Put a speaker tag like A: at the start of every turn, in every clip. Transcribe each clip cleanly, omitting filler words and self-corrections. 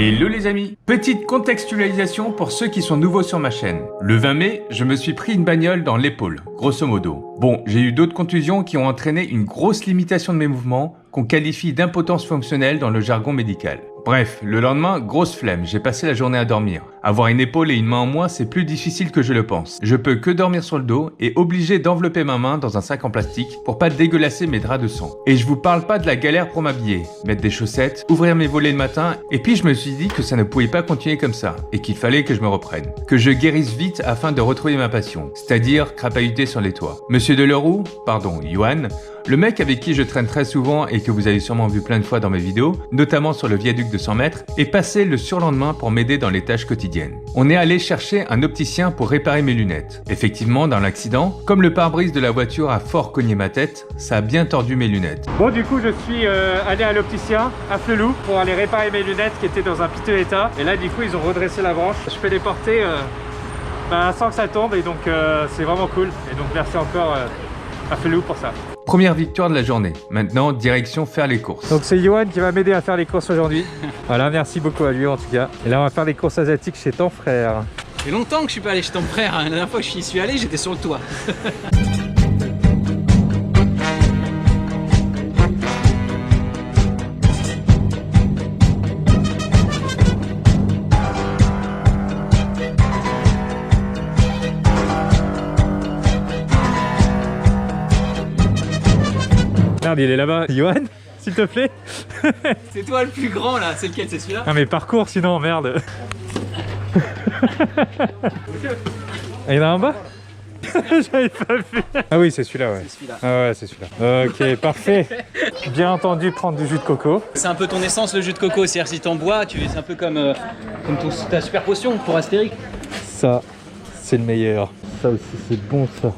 A: Hello les amis! Petite contextualisation pour ceux qui sont nouveaux sur ma chaîne. Le 20 mai, je me suis pris une bagnole dans l'épaule, grosso modo. Bon, j'ai eu d'autres contusions qui ont entraîné une grosse limitation de mes mouvements, qu'on qualifie d'impotence fonctionnelle dans le jargon médical. Bref, le lendemain, grosse flemme, j'ai passé la journée à dormir. Avoir une épaule et une main en moins, c'est plus difficile que je le pense. Je peux que dormir sur le dos et obligé d'envelopper ma main dans un sac en plastique pour pas dégueulasser mes draps de sang. Et je vous parle pas de la galère pour m'habiller, mettre des chaussettes, ouvrir mes volets le matin, et puis je me suis dit que ça ne pouvait pas continuer comme ça, et qu'il fallait que je me reprenne. Que je guérisse vite afin de retrouver ma passion, c'est-à-dire crapahuter sur les toits. Monsieur Deleroux, pardon, Johan, le mec avec qui je traîne très souvent et que vous avez sûrement vu plein de fois dans mes vidéos, notamment sur le viaduc de 100 mètres, est passé le surlendemain pour m'aider dans les tâches quotidiennes. On est allé chercher un opticien pour réparer mes lunettes. Effectivement, dans l'accident, comme le pare-brise de la voiture a fort cogné ma tête, ça a bien tordu mes lunettes. Bon, du coup, je suis allé à l'opticien, à Flelou, pour aller réparer mes lunettes qui étaient dans un piteux état. Et là, du coup, ils ont redressé la branche. Je peux les porter sans que ça tombe, et donc c'est vraiment cool. Et donc, merci encore à Flelou pour ça. Première victoire de la journée. Maintenant, direction faire les courses. Donc c'est Johan qui va m'aider à faire les courses aujourd'hui. Voilà, merci beaucoup à lui en tout cas. Et là, on va faire les courses asiatiques chez ton frère.
B: Ça fait longtemps que je suis pas allé chez ton frère. La dernière fois que j'y suis allé, j'étais sur le toit.
A: Merde, il est là-bas. Johan, s'il te plaît.
B: C'est toi le plus grand là, c'est lequel? C'est celui-là?
A: Non mais parcours sinon, merde. Il y en a un en bas. J'avais pas vu. Ah oui, c'est celui-là, ouais.
B: C'est celui-là.
A: Ah ouais, c'est celui-là. Ok, parfait. Bien entendu, prendre du jus de coco.
B: C'est un peu ton essence le jus de coco, c'est-à-dire si t'en bois, c'est un peu comme ta super potion pour Astérix.
A: Ça, c'est le meilleur. Ça aussi, c'est bon ça.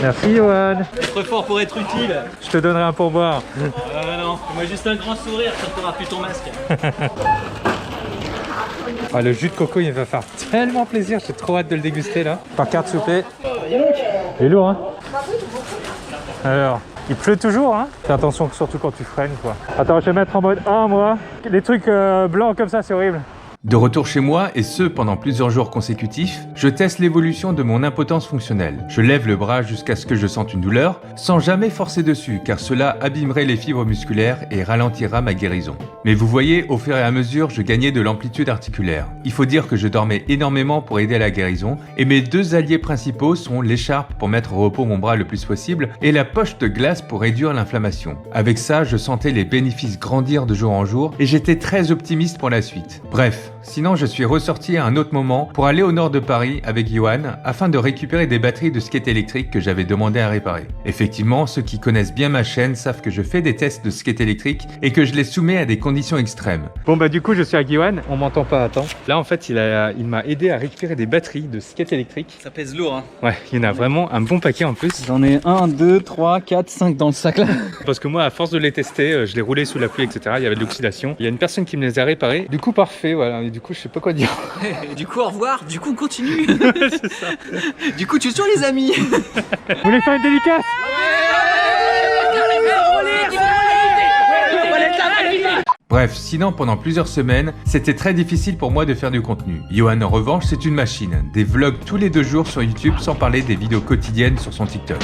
A: Merci Johan.
B: Être fort pour être utile.
A: Je te donnerai un pourboire.
B: Non, fais-moi juste un grand sourire, ça ne fera plus ton masque.
A: Ah, le jus de coco, il va faire tellement plaisir. J'ai trop hâte de le déguster là. Par carte, s'il vous plaît. Il est lourd, hein? Alors, il pleut toujours, hein? Fais attention, surtout quand tu freines, quoi. Attends, je vais mettre en mode 1, moi. Les trucs blancs comme ça, c'est horrible. De retour chez moi, et ce pendant plusieurs jours consécutifs, je teste l'évolution de mon impotence fonctionnelle. Je lève le bras jusqu'à ce que je sente une douleur, sans jamais forcer dessus, car cela abîmerait les fibres musculaires et ralentira ma guérison. Mais vous voyez, au fur et à mesure, je gagnais de l'amplitude articulaire. Il faut dire que je dormais énormément pour aider à la guérison, et mes deux alliés principaux sont l'écharpe pour mettre au repos mon bras le plus possible, et la poche de glace pour réduire l'inflammation. Avec ça, je sentais les bénéfices grandir de jour en jour, et j'étais très optimiste pour la suite. Bref. Sinon, je suis ressorti à un autre moment pour aller au nord de Paris avec Johan afin de récupérer des batteries de skate électrique que j'avais demandé à réparer. Effectivement, ceux qui connaissent bien ma chaîne savent que je fais des tests de skate électrique et que je les soumets à des conditions extrêmes. Bon bah du coup, je suis avec Johan, on m'entend pas, attends. Là en fait, il m'a aidé à récupérer des batteries de skate électrique.
B: Ça pèse lourd, hein.
A: Ouais, il y en a vraiment un bon paquet en plus.
B: J'en ai 1, 2, 3, 4, 5 dans le sac là.
A: Parce que moi, à force de les tester, je les roulais sous la pluie, etc. Il y avait de l'oxydation. Il y a une personne qui me les a réparés. Du coup, parfait, voilà. Et du coup, je sais pas quoi dire.
B: Et du coup, au revoir. Du coup, on continue.
A: C'est ça.
B: Du coup, tu es toujours les amis.
A: Vous voulez faire une dédicace? Bref, sinon pendant plusieurs semaines, c'était très difficile pour moi de faire du contenu. Johan en revanche, c'est une machine. Des vlogs tous les 2 jours sur YouTube sans parler des vidéos quotidiennes sur son TikTok.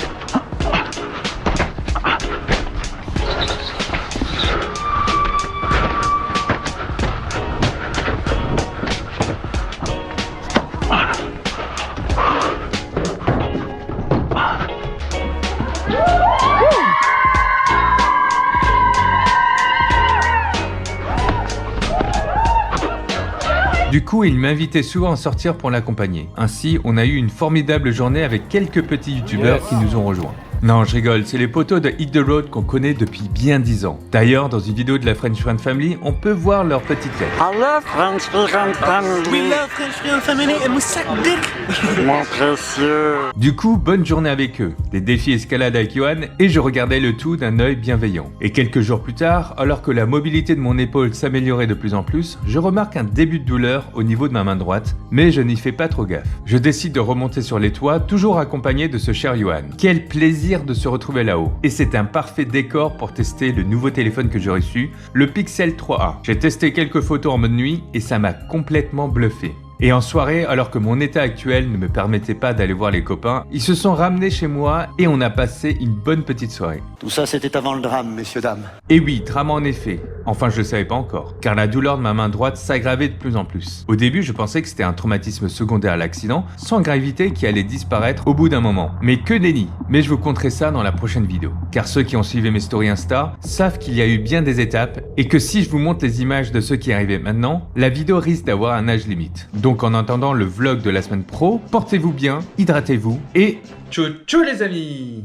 A: Du coup, il m'invitait souvent à sortir pour l'accompagner. Ainsi, on a eu une formidable journée avec quelques petits youtubeurs qui nous ont rejoints. Non, je rigole, c'est les potos de Hit the Road qu'on connaît depuis bien 10 ans. D'ailleurs, dans une vidéo de la French Friend Family, on peut voir leur petite tête.
C: I love French Friend Family.
B: We love French Friend Family and we suck dick.
C: Mon précieux.
A: Du coup, bonne journée avec eux. Des défis escalade avec Johan et je regardais le tout d'un œil bienveillant. Et quelques jours plus tard, alors que la mobilité de mon épaule s'améliorait de plus en plus, je remarque un début de douleur au niveau de ma main droite, mais je n'y fais pas trop gaffe. Je décide de remonter sur les toits, toujours accompagné de ce cher Johan. Quel plaisir plaisir de se retrouver là-haut. Et c'est un parfait décor pour tester le nouveau téléphone que j'ai reçu, le Pixel 3a. J'ai testé quelques photos en mode nuit et ça m'a complètement bluffé. Et en soirée, alors que mon état actuel ne me permettait pas d'aller voir les copains, ils se sont ramenés chez moi et on a passé une bonne petite soirée.
D: Tout ça, c'était avant le drame, messieurs, dames.
A: Et oui, drame en effet. Enfin, je le savais pas encore, car la douleur de ma main droite s'aggravait de plus en plus. Au début, je pensais que c'était un traumatisme secondaire à l'accident, sans gravité qui allait disparaître au bout d'un moment. Mais que nenni. Mais je vous conterai ça dans la prochaine vidéo. Car ceux qui ont suivi mes stories Insta savent qu'il y a eu bien des étapes, et que si je vous montre les images de ceux qui arrivaient maintenant, la vidéo risque d'avoir un âge limite. Donc en attendant le vlog de la semaine pro, portez-vous bien, hydratez-vous, et
E: Tchou tchou les amis!